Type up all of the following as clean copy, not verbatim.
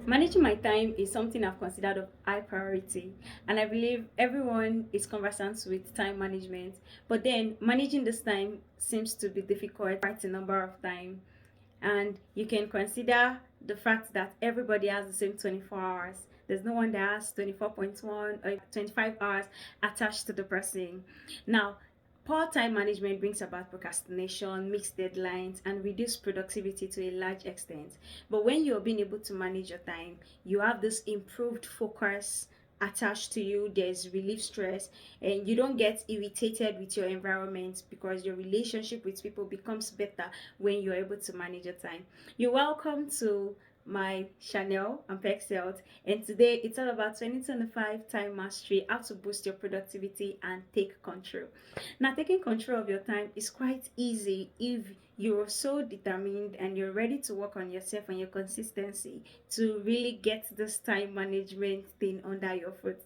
Managing my time is something I've considered of high priority, and I believe everyone is conversant with time management. But then managing this time seems to be difficult quite a number of time, and you can consider the fact that everybody has the same 24 hours. There's no one that has 24.1 or 25 hours attached to the person. Now, poor time management brings about procrastination, mixed deadlines, and reduced productivity to a large extent. But when you're being able to manage your time, you have this improved focus attached to you. There's relief stress, and you don't get irritated with your environment because your relationship with people becomes better when you're able to manage your time. You're welcome to my channel. I'm Pekxhealth, and today it's all about 2025 time mastery, how to boost your productivity and take control. Now, taking control of your time is quite easy if you're so determined and you're ready to work on yourself and your consistency to really get this time management thing under your foot.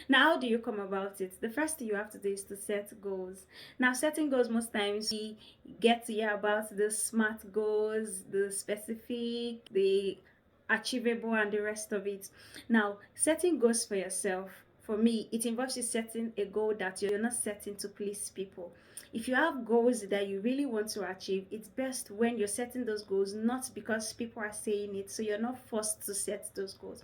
Now, how do you come about it? The first thing you have to do is to set goals. Now, setting goals, most times we get to hear about the SMART goals, the specific, the achievable, and the rest of it. Now, setting goals for yourself, for me, it involves you setting a goal that you're not setting to please people. If you have goals that you really want to achieve, it's best when you're setting those goals not because people are saying it, so you're not forced to set those goals.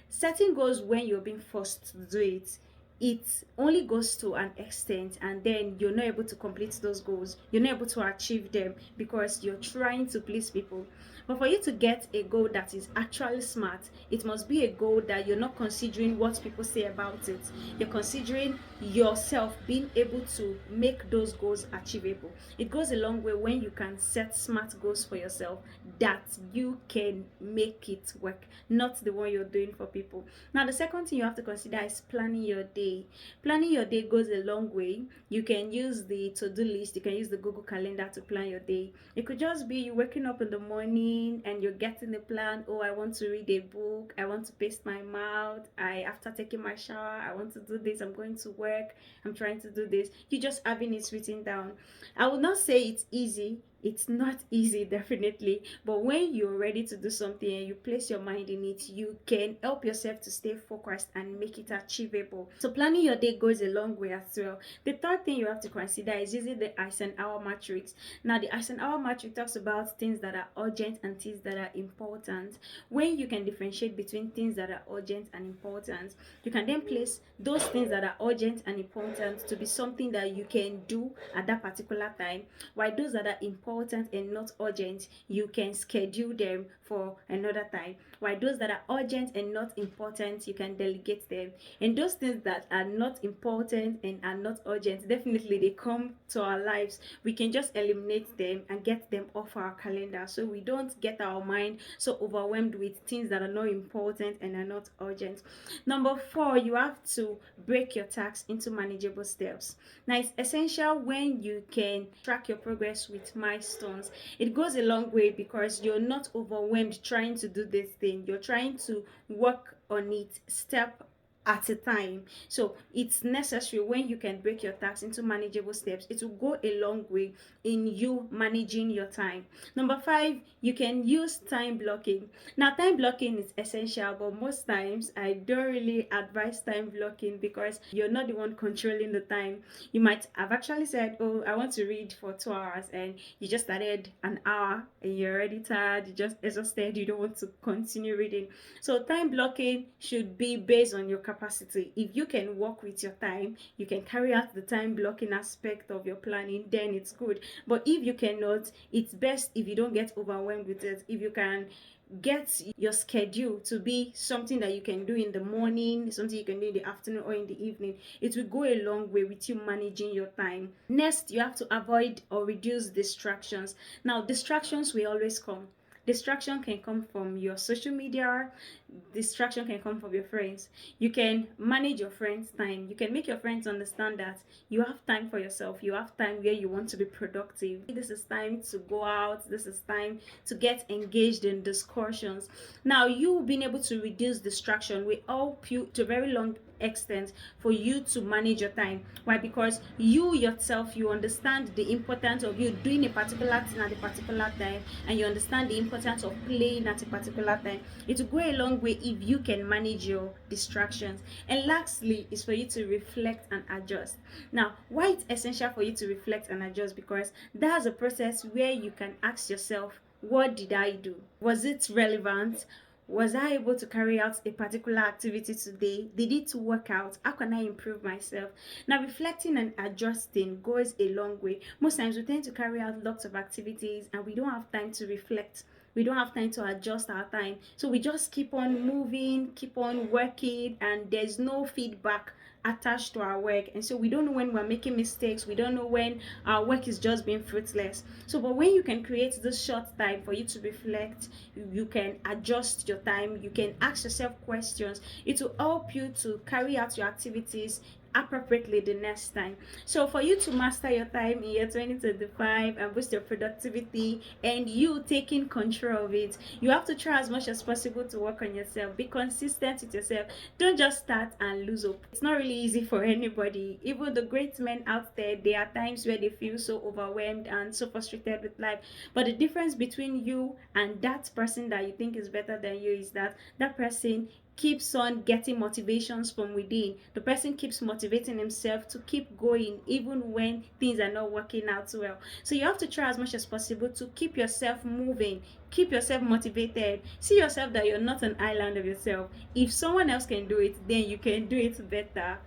Setting goals when you're being forced to do it, it only goes to an extent, and then you're not able to complete those goals, you're not able to achieve them because you're trying to please people. But for you to get a goal that is actually smart, it must be a goal that you're not considering what people say about it. You're considering yourself being able to make those goals achievable. It goes a long way when you can set smart goals for yourself that you can make it work, not the one you're doing for people. Now, the second thing you have to consider is planning your day. Planning your day goes a long way. You can use the to-do list, you can use the Google Calendar to plan your day. It could just be you waking up in the morning and you're getting a plan. Oh, I want to read a book, I want to paste my mouth, after taking my shower, I want to do this, I'm going to work, I'm trying to do this. You just having it written down. I will not say it's easy. It's not easy, definitely, but when you're ready to do something and you place your mind in it, you can help yourself to stay focused and make it achievable. So planning your day goes a long way as well. The third thing you have to consider is using the Eisenhower matrix. Now, the Eisenhower matrix talks about things that are urgent and things that are important. When you can differentiate between things that are urgent and important, you can then place those things that are urgent and important to be something that you can do at that particular time, while those that are important and not urgent, you can schedule them for another time, while those that are urgent and not important, you can delegate them. And those things that are not important and are not urgent, definitely they come to our lives, we can just eliminate them and get them off our calendar so we don't get our mind so overwhelmed with things that are not important and are not urgent. Number four, you have to break your tasks into manageable steps. Now, it's essential when you can track your progress with milestones. It goes a long way because you're not overwhelmed trying to do this thing. You're trying to work on it step at a time. So it's necessary when you can break your tasks into manageable steps. It will go a long way in you managing your time. Number five, you can use time blocking. Now, time blocking is essential, but most times I don't really advise time blocking because you're not the one controlling the time. You might have actually said, oh, I want to read for 2 hours, and you just started an hour and you're already tired, you're just exhausted, you don't want to continue reading. So time blocking should be based on your capacity. If you can work with your time, you can carry out the time blocking aspect of your planning, then it's good. But if you cannot, it's best if you don't get overwhelmed with it. If you can get your schedule to be something that you can do in the morning, something you can do in the afternoon or in the evening, it will go a long way with you managing your time. Next, you have to avoid or reduce distractions. Now, distractions will always come. Distraction can come from your social media, distraction can come from your friends. You can manage your friends' time. You can make your friends understand that you have time for yourself. You have time where you want to be productive. This is time to go out. This is time to get engaged in discussions. Now, you being able to reduce distraction will help you to a very long extent for you to manage your time. Why? Because you yourself, you understand the importance of you doing a particular thing at a particular time, and you understand the importance importance of playing at a particular time. It will go a long way if you can manage your distractions. And lastly is for you to reflect and adjust. Now, why it's essential for you to reflect and adjust? Because that's a process where you can ask yourself, what did I do? Was it relevant? Was I able to carry out a particular activity today? Did it work out? How can I improve myself? Now, reflecting and adjusting goes a long way. Most times we tend to carry out lots of activities and we don't have time to reflect. We don't have time to adjust our time. So we just keep on moving, keep on working, and there's no feedback attached to our work. And so we don't know when we're making mistakes. We don't know when our work is just being fruitless. So, but when you can create this short time for you to reflect, you can adjust your time, you can ask yourself questions. It will help you to carry out your activities appropriately the next time. So for you to master your time in year 2025 and boost your productivity and you taking control of it, you have to try as much as possible to work on yourself. Be consistent with yourself. Don't just start and lose hope. It's not really easy for anybody. Even the great men out there, there are times where they feel so overwhelmed and so frustrated with life. But the difference between you and that person that you think is better than you is that that person keeps on getting motivations from within. The person keeps motivating himself to keep going even when things are not working out well. So you have to try as much as possible to keep yourself moving, keep yourself motivated. See yourself that you're not an island of yourself. If someone else can do it, then you can do it better.